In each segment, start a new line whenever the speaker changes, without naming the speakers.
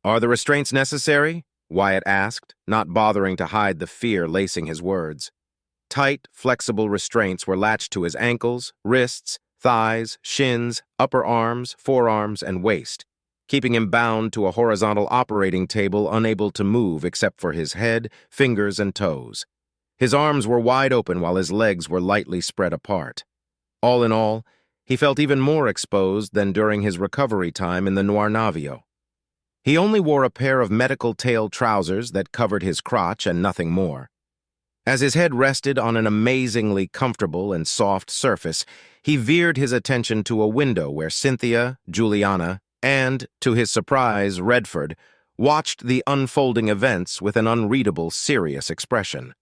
"Are the restraints necessary?" Wyatt asked, not bothering to hide the fear lacing his words. Tight, flexible restraints were latched to his ankles, wrists, thighs, shins, upper arms, forearms, and waist, keeping him bound to a horizontal operating table, unable to move except for his head, fingers, and toes. His arms were wide open while his legs were lightly spread apart. All in all, he felt even more exposed than during his recovery time in the Noir Navio. He only wore a pair of medical tail trousers that covered his crotch and nothing more. As his head rested on an amazingly comfortable and soft surface, he veered his attention to a window where Cynthia, Juliana, and, to his surprise, Redford, watched the unfolding events with an unreadable, serious expression.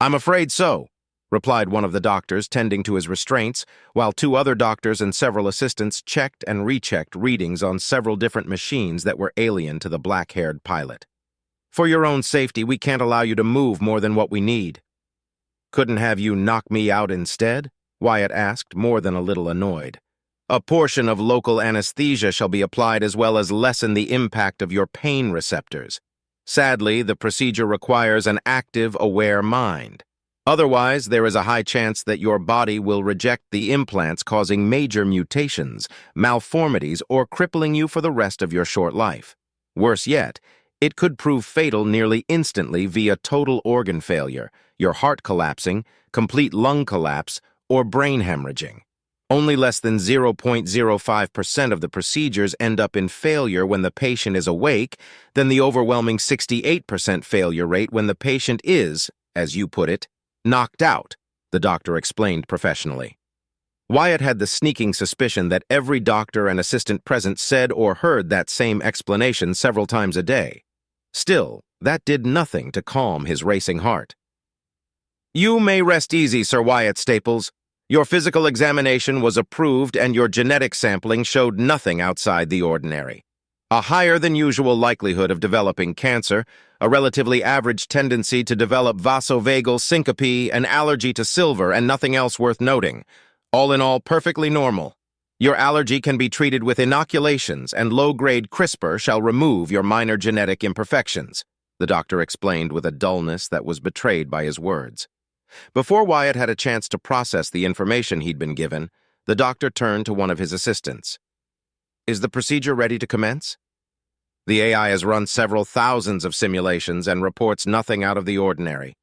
"I'm afraid so," replied one of the doctors tending to his restraints, while two other doctors and several assistants checked and rechecked readings on several different machines that were alien to the black-haired pilot. "For your own safety, we can't allow you to move more than what we need." "Couldn't have you knock me out instead?" Wyatt asked, more than a little annoyed. "A portion of local anesthesia shall be applied as well as lessen the impact of your pain receptors. Sadly, the procedure requires an active, aware mind. Otherwise, there is a high chance that your body will reject the implants, causing major mutations, malformities, or crippling you for the rest of your short life. Worse yet, it could prove fatal nearly instantly via total organ failure, your heart collapsing, complete lung collapse, or brain hemorrhaging. Only less than 0.05% of the procedures end up in failure when the patient is awake, than the overwhelming 68% failure rate when the patient is, as you put it, knocked out, the doctor explained professionally. Wyatt had the sneaking suspicion that every doctor and assistant present said or heard that same explanation several times a day. Still, that did nothing to calm his racing heart. "You may rest easy, Sir Wyatt Staples. Your physical examination was approved and your genetic sampling showed nothing outside the ordinary. A higher than usual likelihood of developing cancer, a relatively average tendency to develop vasovagal syncope, an allergy to silver, and nothing else worth noting. All in all, perfectly normal. Your allergy can be treated with inoculations, and low-grade CRISPR shall remove your minor genetic imperfections," the doctor explained with a dullness that was betrayed by his words. Before Wyatt had a chance to process the information he'd been given, the doctor turned to one of his assistants. "Is the procedure ready to commence?" "The AI has run several thousands of simulations and reports nothing out of the ordinary.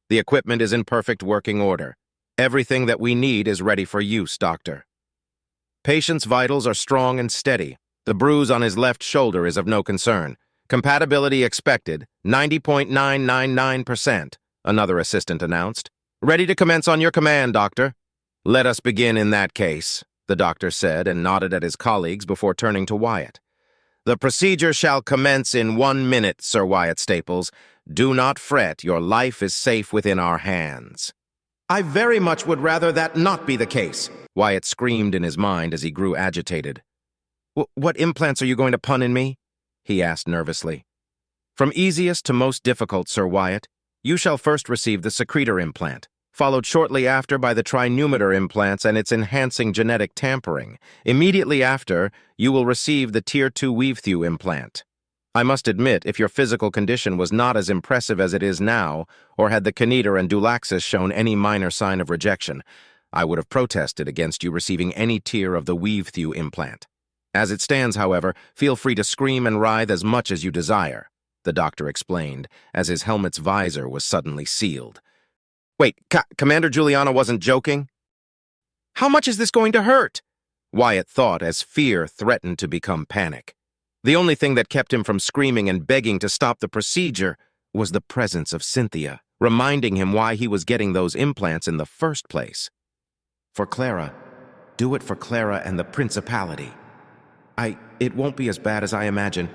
The equipment is in perfect working order. Everything that we need is ready for use, Doctor." "Patient's vitals are strong and steady. The bruise on his left shoulder is of no concern. Compatibility expected, 90.999%, another assistant announced. "Ready to commence on your command, Doctor." "Let us begin in that case," the doctor said and nodded at his colleagues before turning to Wyatt. "The procedure shall commence in 1 minute, Sir Wyatt Staples. Do not fret, your life is safe within our hands." "I very much would rather that not be the case," Wyatt screamed in his mind as he grew agitated. What implants are you going to pun in me?" he asked nervously. "From easiest to most difficult, Sir Wyatt. You shall first receive the secretor implant, followed shortly after by the trinumeter implants and its enhancing genetic tampering. Immediately after, you will receive the Tier 2 Weave-Thew implant. I must admit, if your physical condition was not as impressive as it is now, or had the kinetor and dulaxis shown any minor sign of rejection, I would have protested against you receiving any tier of the Weave-Thew implant. As it stands, however, feel free to scream and writhe as much as you desire," the doctor explained, as his helmet's visor was suddenly sealed. "Wait, Commander Juliana wasn't joking?" "How much is this going to hurt?" Wyatt thought as fear threatened to become panic. The only thing that kept him from screaming and begging to stop the procedure was the presence of Cynthia, reminding him why he was getting those implants in the first place. "For Clara. Do it for Clara and the Principality. It won't be as bad as I imagine,"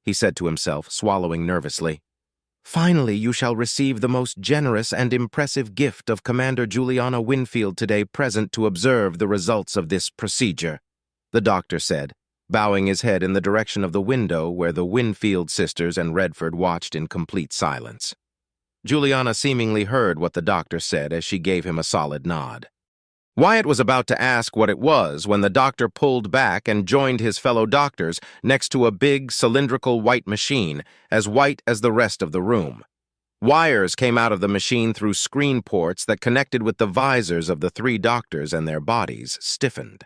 he said to himself, swallowing nervously. "Finally, you shall receive the most generous and impressive gift of Commander Juliana Winfield today present to observe the results of this procedure," the doctor said, bowing his head in the direction of the window where the Winfield sisters and Redford watched in complete silence. Juliana seemingly heard what the doctor said as she gave him a solid nod. Wyatt was about to ask what it was when the doctor pulled back and joined his fellow doctors next to a big, cylindrical white machine, as white as the rest of the room. Wires came out of the machine through screen ports that connected with the visors of the three doctors, and their bodies stiffened.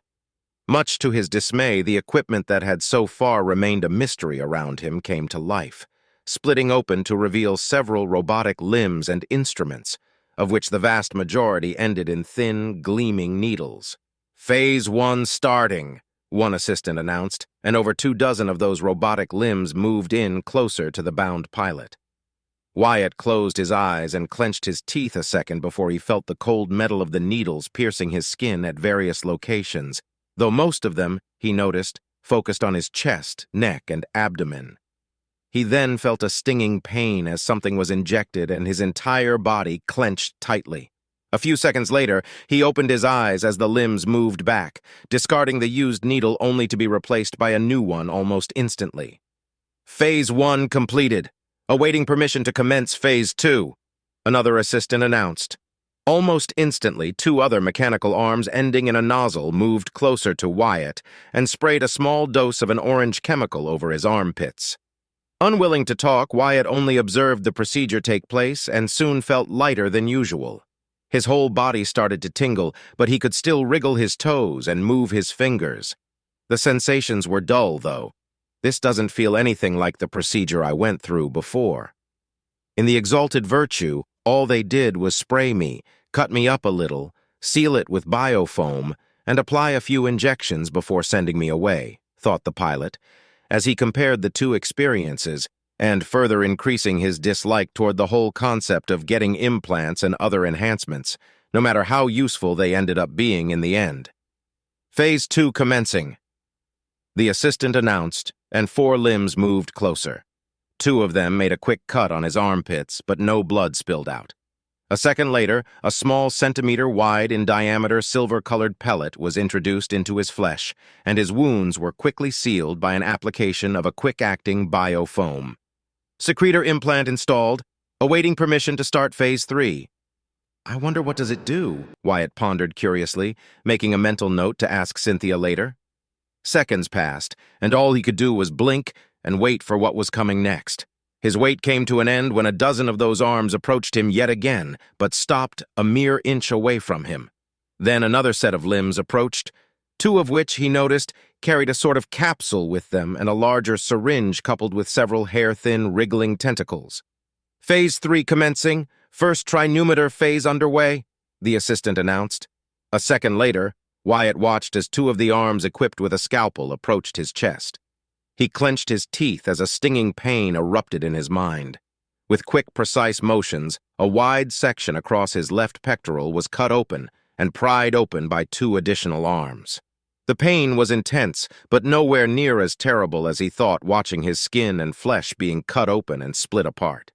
Much to his dismay, the equipment that had so far remained a mystery around him came to life, splitting open to reveal several robotic limbs and instruments, of which the vast majority ended in thin, gleaming needles. "Phase 1 starting," one assistant announced, and over 24 of those robotic limbs moved in closer to the bound pilot. Wyatt closed his eyes and clenched his teeth a second before he felt the cold metal of the needles piercing his skin at various locations, though most of them, he noticed, focused on his chest, neck, and abdomen. He then felt a stinging pain as something was injected and his entire body clenched tightly. A few seconds later, he opened his eyes as the limbs moved back, discarding the used needle only to be replaced by a new one almost instantly. "Phase 1 completed. Awaiting permission to commence Phase 2, another assistant announced. Almost instantly, 2 other mechanical arms ending in a nozzle moved closer to Wyatt and sprayed a small dose of an orange chemical over his armpits. Unwilling to talk, Wyatt only observed the procedure take place and soon felt lighter than usual. His whole body started to tingle, but he could still wriggle his toes and move his fingers. The sensations were dull, though. "This doesn't feel anything like the procedure I went through before." In the exalted virtue, all they did was spray me, cut me up a little, seal it with biofoam, and apply a few injections before sending me away, thought the pilot, as he compared the two experiences, and further increasing his dislike toward the whole concept of getting implants and other enhancements, no matter how useful they ended up being in the end. "Phase 2 commencing," the assistant announced, and 4 limbs moved closer. 2 of them made a quick cut on his armpits, but no blood spilled out. A second later, a small centimeter-wide in diameter silver-colored pellet was introduced into his flesh, and his wounds were quickly sealed by an application of a quick-acting biofoam. "Secretor implant installed, awaiting permission to start Phase 3. "I wonder what does it do?" Wyatt pondered curiously, making a mental note to ask Cynthia later. Seconds passed, and all he could do was blink and wait for what was coming next. His wait came to an end when a dozen of those arms approached him yet again, but stopped a mere inch away from him. Then another set of limbs approached, 2 of which, he noticed, carried a sort of capsule with them and a larger syringe coupled with several hair-thin, wriggling tentacles. "Phase 3 commencing, first trinumeter phase underway," the assistant announced. A second later, Wyatt watched as 2 of the arms equipped with a scalpel approached his chest. He clenched his teeth as a stinging pain erupted in his mind. With quick, precise motions, a wide section across his left pectoral was cut open and pried open by 2 additional arms. The pain was intense, but nowhere near as terrible as he thought watching his skin and flesh being cut open and split apart.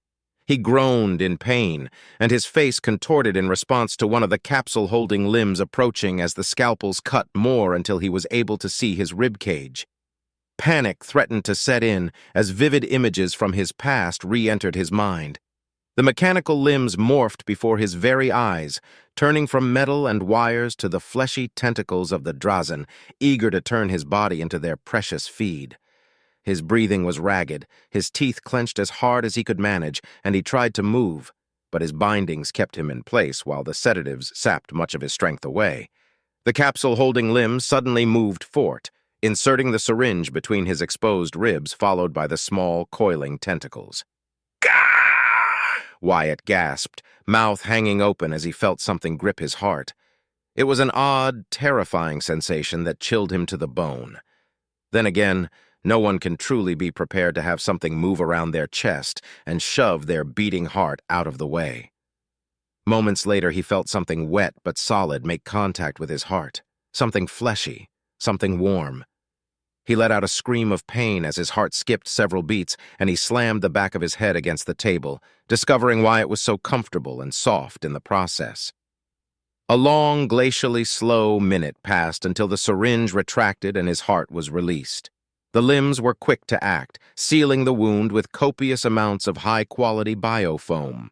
He groaned in pain, and his face contorted in response to one of the capsule-holding limbs approaching as the scalpels cut more until he was able to see his ribcage. Panic threatened to set in as vivid images from his past re-entered his mind. The mechanical limbs morphed before his very eyes, turning from metal and wires to the fleshy tentacles of the Drazen, eager to turn his body into their precious feed. His breathing was ragged, his teeth clenched as hard as he could manage, and he tried to move, but his bindings kept him in place while the sedatives sapped much of his strength away. The capsule-holding limbs suddenly moved forth, inserting the syringe between his exposed ribs, followed by the small, coiling tentacles. "Gah!" Wyatt gasped, mouth hanging open as he felt something grip his heart. It was an odd, terrifying sensation that chilled him to the bone. Then again, no one can truly be prepared to have something move around their chest and shove their beating heart out of the way. Moments later, he felt something wet but solid make contact with his heart, something fleshy, something warm. He let out a scream of pain as his heart skipped several beats, and he slammed the back of his head against the table, discovering why it was so comfortable and soft in the process. A long, glacially slow minute passed until the syringe retracted and his heart was released. The limbs were quick to act, sealing the wound with copious amounts of high-quality biofoam.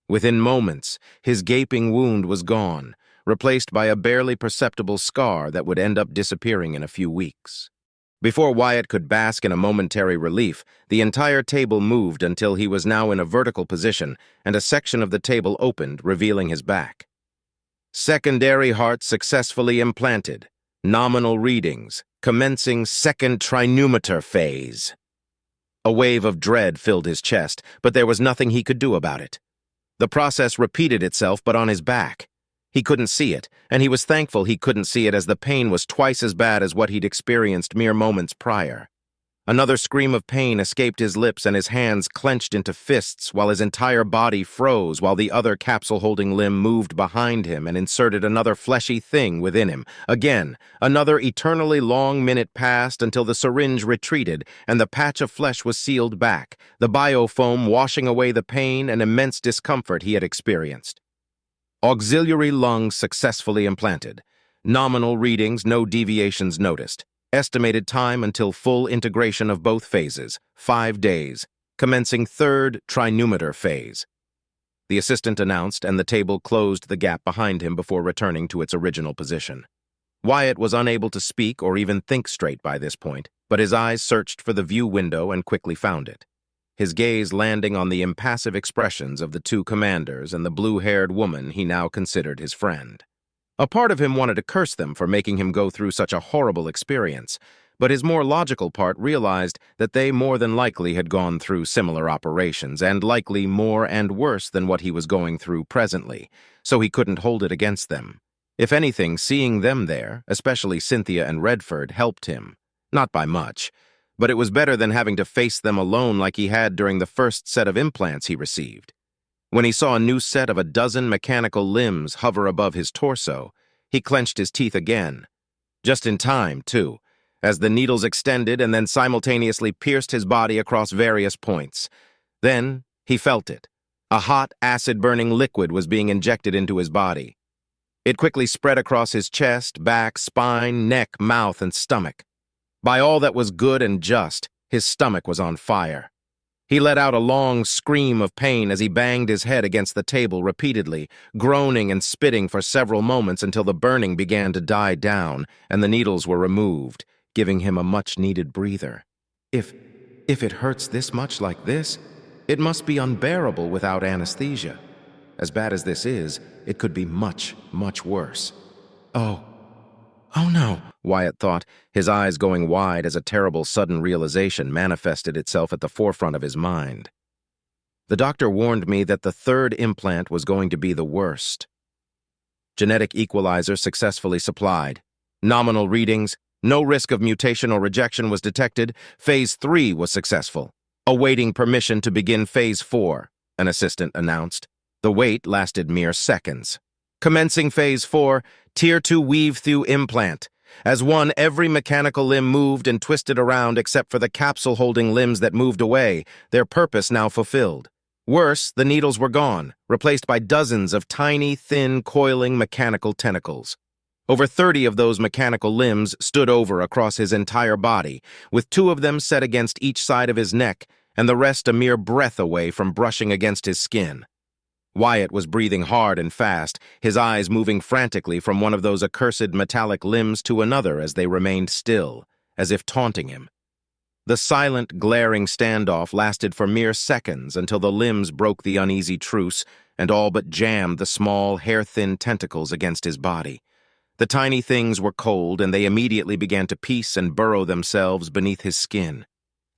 Within moments, his gaping wound was gone, replaced by a barely perceptible scar that would end up disappearing in a few weeks. Before Wyatt could bask in a momentary relief, the entire table moved until he was now in a vertical position, and a section of the table opened, revealing his back. Secondary heart successfully implanted. Nominal readings. Commencing second trinumeter phase. A wave of dread filled his chest, but there was nothing he could do about it. The process repeated itself, but on his back. He couldn't see it, and he was thankful he couldn't see it, as the pain was twice as bad as what he'd experienced mere moments prior. Another scream of pain escaped his lips, and his hands clenched into fists while his entire body froze, while the other capsule-holding limb moved behind him and inserted another fleshy thing within him. Again, another eternally long minute passed until the syringe retreated and the patch of flesh was sealed back, the biofoam washing away the pain and immense discomfort he had experienced. Auxiliary lungs successfully implanted. Nominal readings, no deviations noticed. Estimated time until full integration of both phases, 5 days, commencing third trinumeter phase. The assistant announced, and the table closed the gap behind him before returning to its original position. Wyatt was unable to speak or even think straight by this point, but his eyes searched for the view window and quickly found it, his gaze landing on the impassive expressions of the two commanders and the blue-haired woman he now considered his friend. A part of him wanted to curse them for making him go through such a horrible experience, but his more logical part realized that they more than likely had gone through similar operations, and likely more and worse than what he was going through presently, so he couldn't hold it against them. If anything, seeing them there, especially Cynthia and Redford, helped him. Not by much, but it was better than having to face them alone like he had during the first set of implants he received. When he saw a new set of 12 mechanical limbs hover above his torso, he clenched his teeth again. Just in time, too, as the needles extended and then simultaneously pierced his body across various points. Then he felt it. A hot, acid-burning liquid was being injected into his body. It quickly spread across his chest, back, spine, neck, mouth, and stomach. By all that was good and just, his stomach was on fire. He let out a long scream of pain as he banged his head against the table repeatedly, groaning and spitting for several moments until the burning began to die down and the needles were removed, giving him a much-needed breather. If it hurts this much like this, it must be unbearable without anesthesia. As bad as this is, it could be much, much worse. Oh no, Wyatt thought, his eyes going wide as a terrible sudden realization manifested itself at the forefront of his mind. The doctor warned me that the third implant was going to be the worst. Genetic equalizer successfully supplied. Nominal readings, no risk of mutation or rejection was detected. Phase 3 was successful. Awaiting permission to begin Phase 4, an assistant announced. The wait lasted mere seconds. Commencing Phase 4, Tier 2 weave-through implant. As one, every mechanical limb moved and twisted around except for the capsule-holding limbs that moved away, their purpose now fulfilled. Worse, the needles were gone, replaced by dozens of tiny, thin, coiling mechanical tentacles. Over 30 of those mechanical limbs stood over across his entire body, with 2 of them set against each side of his neck, and the rest a mere breath away from brushing against his skin. Wyatt was breathing hard and fast, his eyes moving frantically from one of those accursed metallic limbs to another as they remained still, as if taunting him. The silent, glaring standoff lasted for mere seconds until the limbs broke the uneasy truce and all but jammed the small, hair-thin tentacles against his body. The tiny things were cold, and they immediately began to piece and burrow themselves beneath his skin,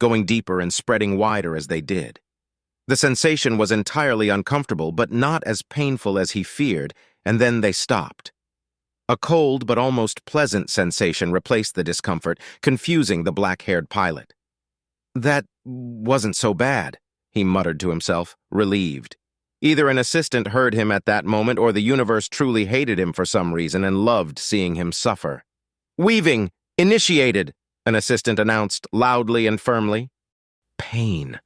going deeper and spreading wider as they did. The sensation was entirely uncomfortable, but not as painful as he feared, and then they stopped. A cold but almost pleasant sensation replaced the discomfort, confusing the black-haired pilot. That wasn't so bad, he muttered to himself, relieved. Either an assistant heard him at that moment, or the universe truly hated him for some reason and loved seeing him suffer. Weaving! Initiated! An assistant announced loudly and firmly. Pain.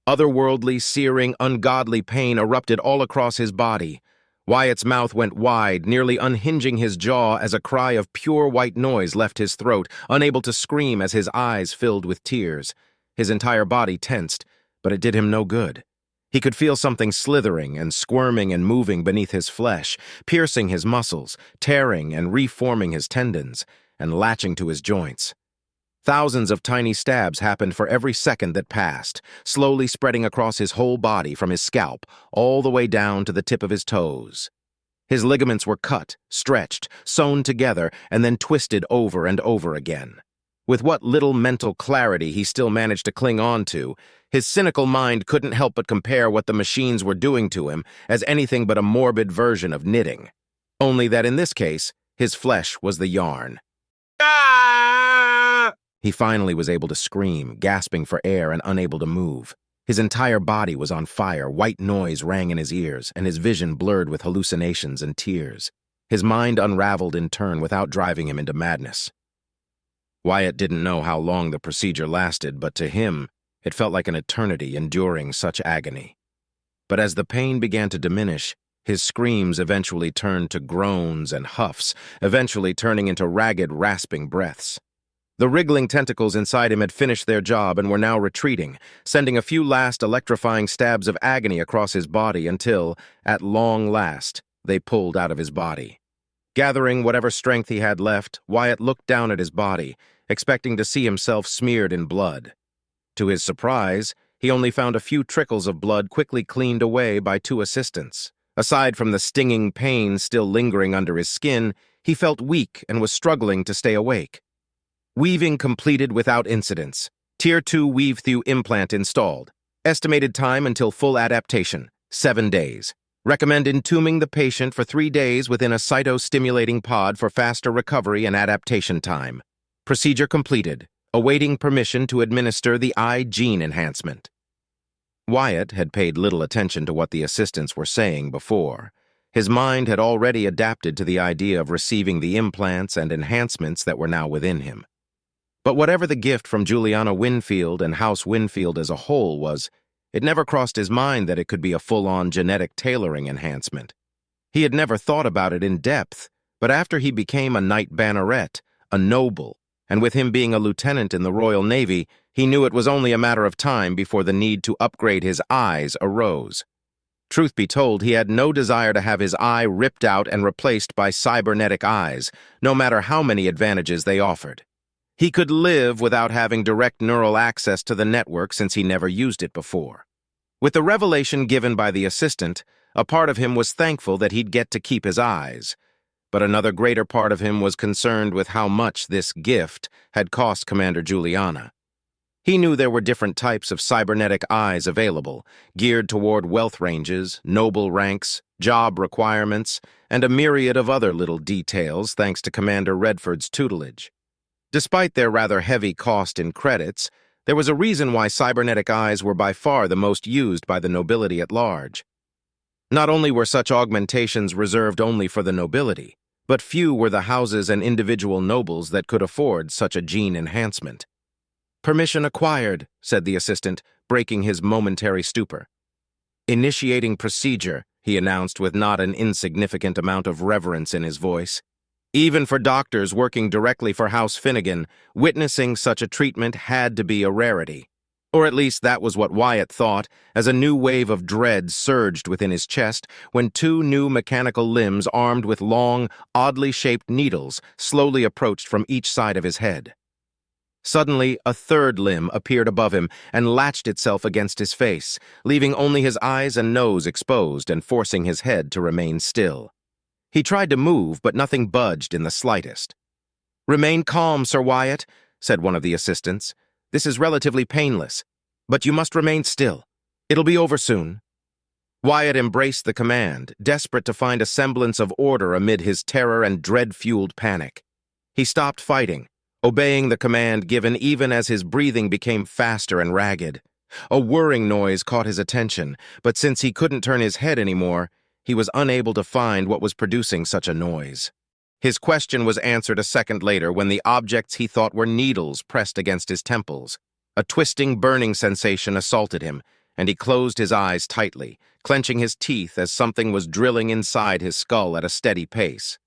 Otherworldly, searing, ungodly pain erupted all across his body. Wyatt's mouth went wide, nearly unhinging his jaw as a cry of pure white noise left his throat, unable to scream as his eyes filled with tears. His entire body tensed, but it did him no good. He could feel something slithering and squirming and moving beneath his flesh, piercing his muscles, tearing and reforming his tendons, and latching to his joints. Thousands of tiny stabs happened for every second that passed, slowly spreading across his whole body from his scalp all the way down to the tip of his toes. His ligaments were cut, stretched, sewn together, and then twisted over and over again. With what little mental clarity he still managed to cling on to, his cynical mind couldn't help but compare what the machines were doing to him as anything but a morbid version of knitting. Only that in this case, his flesh was the yarn. Ah! He finally was able to scream, gasping for air and unable to move. His entire body was on fire, white noise rang in his ears, and his vision blurred with hallucinations and tears. His mind unraveled in turn without driving him into madness. Wyatt didn't know how long the procedure lasted, but to him, it felt like an eternity enduring such agony. But as the pain began to diminish, his screams eventually turned to groans and huffs, eventually turning into ragged, rasping breaths. The wriggling tentacles inside him had finished their job and were now retreating, sending a few last electrifying stabs of agony across his body until, at long last, they pulled out of his body. Gathering whatever strength he had left, Wyatt looked down at his body, expecting to see himself smeared in blood. To his surprise, he only found a few trickles of blood quickly cleaned away by two assistants. Aside from the stinging pain still lingering under his skin, he felt weak and was struggling to stay awake. Weaving completed without incidents. Tier 2 weave-through implant installed. Estimated time until full adaptation, 7 days. Recommend entombing the patient for 3 days within a cytostimulating pod for faster recovery and adaptation time. Procedure completed. Awaiting permission to administer the eye gene enhancement. Wyatt had paid little attention to what the assistants were saying before. His mind had already adapted to the idea of receiving the implants and enhancements that were now within him. But whatever the gift from Juliana Winfield and House Winfield as a whole was, it never crossed his mind that it could be a full-on genetic tailoring enhancement. He had never thought about it in depth, but after he became a knight banneret, a noble, and with him being a lieutenant in the Royal Navy, he knew it was only a matter of time before the need to upgrade his eyes arose. Truth be told, he had no desire to have his eye ripped out and replaced by cybernetic eyes, no matter how many advantages they offered. He could live without having direct neural access to the network since he never used it before. With the revelation given by the assistant, a part of him was thankful that he'd get to keep his eyes. But another greater part of him was concerned with how much this gift had cost Commander Juliana. He knew there were different types of cybernetic eyes available, geared toward wealth ranges, noble ranks, job requirements, and a myriad of other little details thanks to Commander Redford's tutelage. Despite their rather heavy cost in credits, there was a reason why cybernetic eyes were by far the most used by the nobility at large. Not only were such augmentations reserved only for the nobility, but few were the houses and individual nobles that could afford such a gene enhancement. "Permission acquired," said the assistant, breaking his momentary stupor. "Initiating procedure," he announced with not an insignificant amount of reverence in his voice. Even for doctors working directly for House Finnegan, witnessing such a treatment had to be a rarity. Or at least that was what Wyatt thought, as a new wave of dread surged within his chest when two new mechanical limbs armed with long, oddly shaped needles slowly approached from each side of his head. Suddenly, a third limb appeared above him and latched itself against his face, leaving only his eyes and nose exposed and forcing his head to remain still. He tried to move, but nothing budged in the slightest. "Remain calm, Sir Wyatt," said one of the assistants. "This is relatively painless, but you must remain still. It'll be over soon." Wyatt embraced the command, desperate to find a semblance of order amid his terror and dread-fueled panic. He stopped fighting, obeying the command given even as his breathing became faster and ragged. A whirring noise caught his attention, but since he couldn't turn his head anymore, he was unable to find what was producing such a noise. His question was answered a second later when the objects he thought were needles pressed against his temples. A twisting, burning sensation assaulted him, and he closed his eyes tightly, clenching his teeth as something was drilling inside his skull at a steady pace.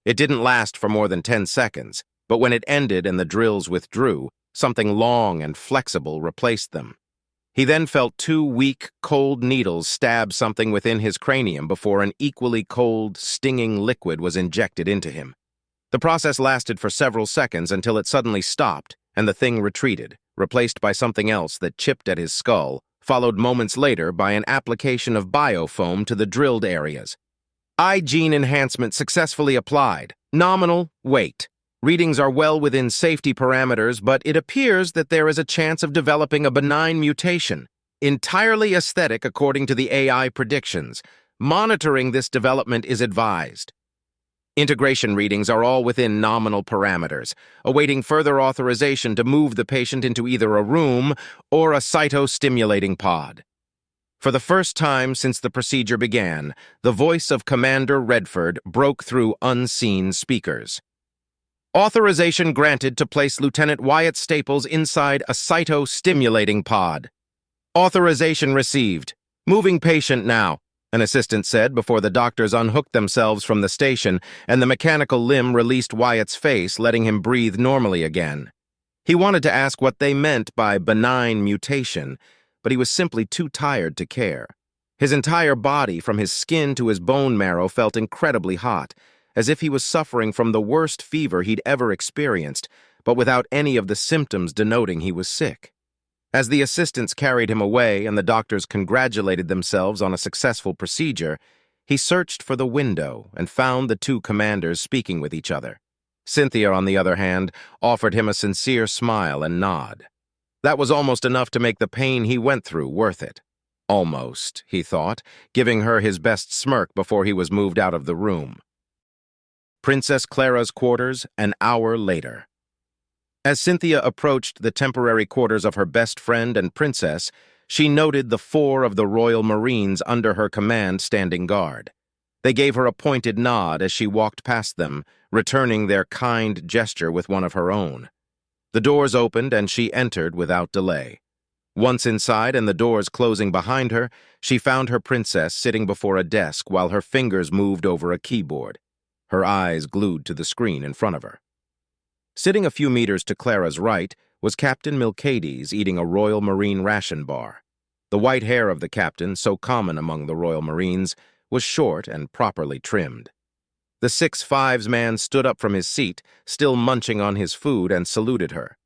It didn't last for more than 10 seconds, but when it ended and the drills withdrew, something long and flexible replaced them. He then felt two weak, cold needles stab something within his cranium before an equally cold, stinging liquid was injected into him. The process lasted for several seconds until it suddenly stopped and the thing retreated, replaced by something else that chipped at his skull, followed moments later by an application of biofoam to the drilled areas. Eye gene enhancement successfully applied. Nominal, wait. Readings are well within safety parameters, but it appears that there is a chance of developing a benign mutation, entirely aesthetic according to the AI predictions. Monitoring this development is advised. Integration readings are all within nominal parameters, awaiting further authorization to move the patient into either a room or a cytostimulating pod. For the first time since the procedure began, the voice of Commander Redford broke through unseen speakers. Authorization granted to place Lieutenant Wyatt Staples inside a cytostimulating pod. Authorization received. Moving patient now, an assistant said before the doctors unhooked themselves from the station and the mechanical limb released Wyatt's face, letting him breathe normally again. He wanted to ask what they meant by benign mutation, but he was simply too tired to care. His entire body, from his skin to his bone marrow, felt incredibly hot, as if he was suffering from the worst fever he'd ever experienced, but without any of the symptoms denoting he was sick. As the assistants carried him away and the doctors congratulated themselves on a successful procedure, he searched for the window and found the two commanders speaking with each other. Cynthia, on the other hand, offered him a sincere smile and nod. That was almost enough to make the pain he went through worth it. Almost, he thought, giving her his best smirk before he was moved out of the room. Princess Clara's quarters an hour later. As Cynthia approached the temporary quarters of her best friend and princess, she noted the 4 of the Royal Marines under her command standing guard. They gave her a pointed nod as she walked past them, returning their kind gesture with one of her own. The doors opened and she entered without delay. Once inside and the doors closing behind her, she found her princess sitting before a desk while her fingers moved over a keyboard, her eyes glued to the screen in front of her. Sitting a few meters to Clara's right was Captain Milcades eating a Royal Marine ration bar. The white hair of the captain, so common among the Royal Marines, was short and properly trimmed. The 6'5" man stood up from his seat, still munching on his food, and saluted her.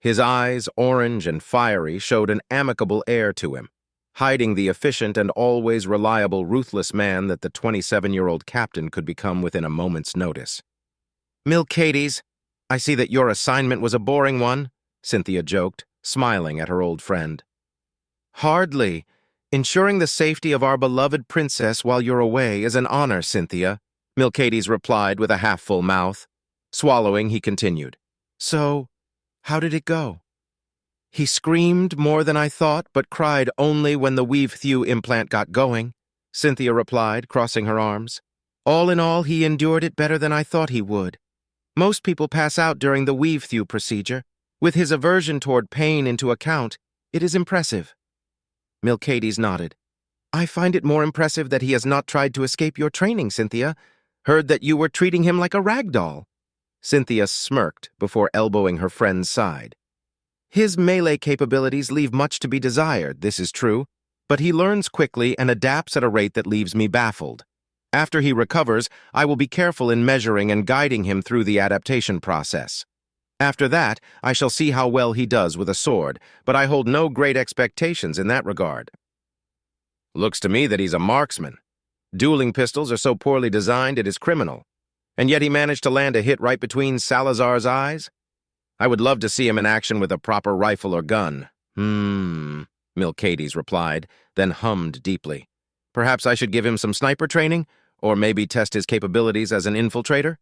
His eyes, orange and fiery, showed an amicable air to him, hiding the efficient and always reliable, ruthless man that the 27-year-old captain could become within a moment's notice. "Milcades, I see that your assignment was a boring one," Cynthia joked, smiling at her old friend. "Hardly. Ensuring the safety of our beloved princess while you're away is an honor, Cynthia," Milcades replied with a half-full mouth. Swallowing, he continued. "So, how did it go?" "He screamed more than I thought, but cried only when the weave-thew implant got going," Cynthia replied, crossing her arms. "All in all, he endured it better than I thought he would. Most people pass out during the weave-thew procedure. With his aversion toward pain into account, it is impressive." Milcades nodded. "I find it more impressive that he has not tried to escape your training, Cynthia. Heard that you were treating him like a rag doll." Cynthia smirked before elbowing her friend's side. "His melee capabilities leave much to be desired, this is true, but he learns quickly and adapts at a rate that leaves me baffled. After he recovers, I will be careful in measuring and guiding him through the adaptation process. After that, I shall see how well he does with a sword, but I hold no great expectations in that regard." "Looks to me that he's a marksman. Dueling pistols are so poorly designed it is criminal. And yet he managed to land a hit right between Salazar's eyes? I would love to see him in action with a proper rifle or gun." Milcades replied, then hummed deeply. "Perhaps I should give him some sniper training, or maybe test his capabilities as an infiltrator?"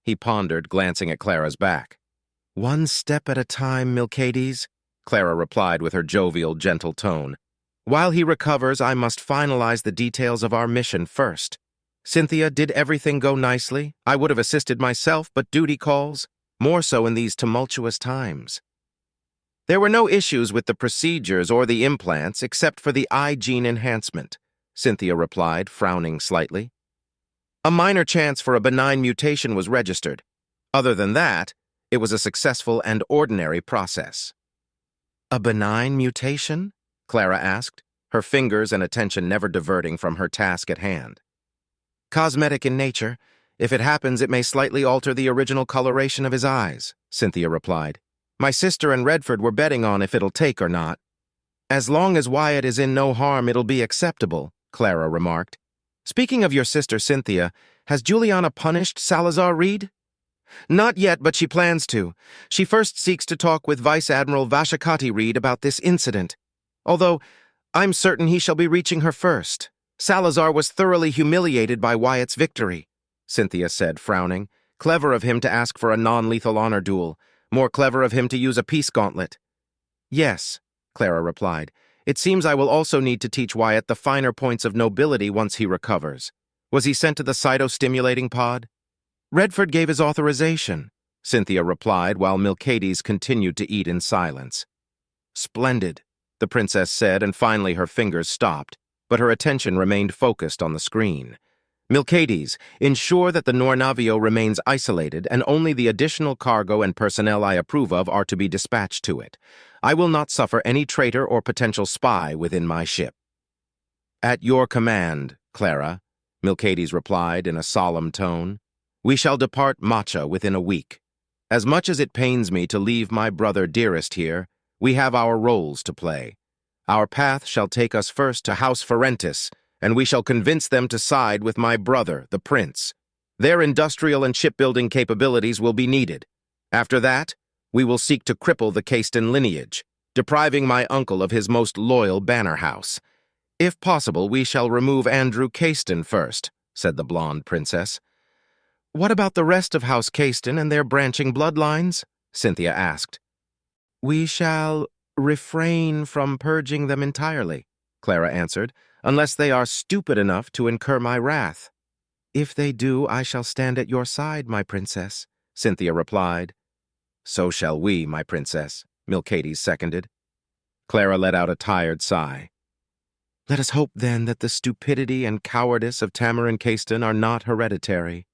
He pondered, glancing at Clara's back. "One step at a time, Milcades," Clara replied with her jovial, gentle tone. "While he recovers, I must finalize the details of our mission first. Cynthia, did everything go nicely? I would have assisted myself, but duty calls, more so in these tumultuous times." "There were no issues with the procedures or the implants except for the eye gene enhancement," Cynthia replied, frowning slightly. "A minor chance for a benign mutation was registered. Other than that, it was a successful and ordinary process." "A benign mutation?" Clara asked, her fingers and attention never diverting from her task at hand. Cosmetic in nature. If it happens, it may slightly alter the original coloration of his eyes, Cynthia replied. My sister and Redford were betting on if it'll take or not. As long as Wyatt is in no harm, it'll be acceptable, Clara remarked. Speaking of your sister, Cynthia, has Juliana punished Salazar Reed? Not yet, but she plans to. She first seeks to talk with Vice Admiral Vashakati Reed about this incident. Although, I'm certain he shall be reaching her first. Salazar was thoroughly humiliated by Wyatt's victory, Cynthia said, frowning. Clever of him to ask for a non-lethal honor duel. More clever of him to use a peace gauntlet. Yes, Clara replied. It seems I will also need to teach Wyatt the finer points of nobility once he recovers. Was he sent to the cytostimulating pod? Redford gave his authorization, Cynthia replied while Milcades continued to eat in silence. Splendid, the princess said, and finally her fingers stopped, but her attention remained focused on the screen. Milcades, ensure that the Nornavio remains isolated and only the additional cargo and personnel I approve of are to be dispatched to it. I will not suffer any traitor or potential spy within my ship. At your command, Clara, Milcades replied in a solemn tone. We shall depart Matcha within a week. As much as it pains me to leave my brother dearest here, we have our roles to play. Our path shall take us first to House Ferentis, and we shall convince them to side with my brother, the prince. Their industrial and shipbuilding capabilities will be needed. After that, we will seek to cripple the Caiston lineage, depriving my uncle of his most loyal banner house. If possible, we shall remove Andrew Caiston first, said the blonde princess. What about the rest of House Caiston and their branching bloodlines? Cynthia asked. We shall refrain from purging them entirely, Clara answered, unless they are stupid enough to incur my wrath. If they do, I shall stand at your side, my princess, Cynthia replied. So shall we, my princess, Milcades seconded. Clara let out a tired sigh. Let us hope, then, that the stupidity and cowardice of Tamarin Caiston are not hereditary.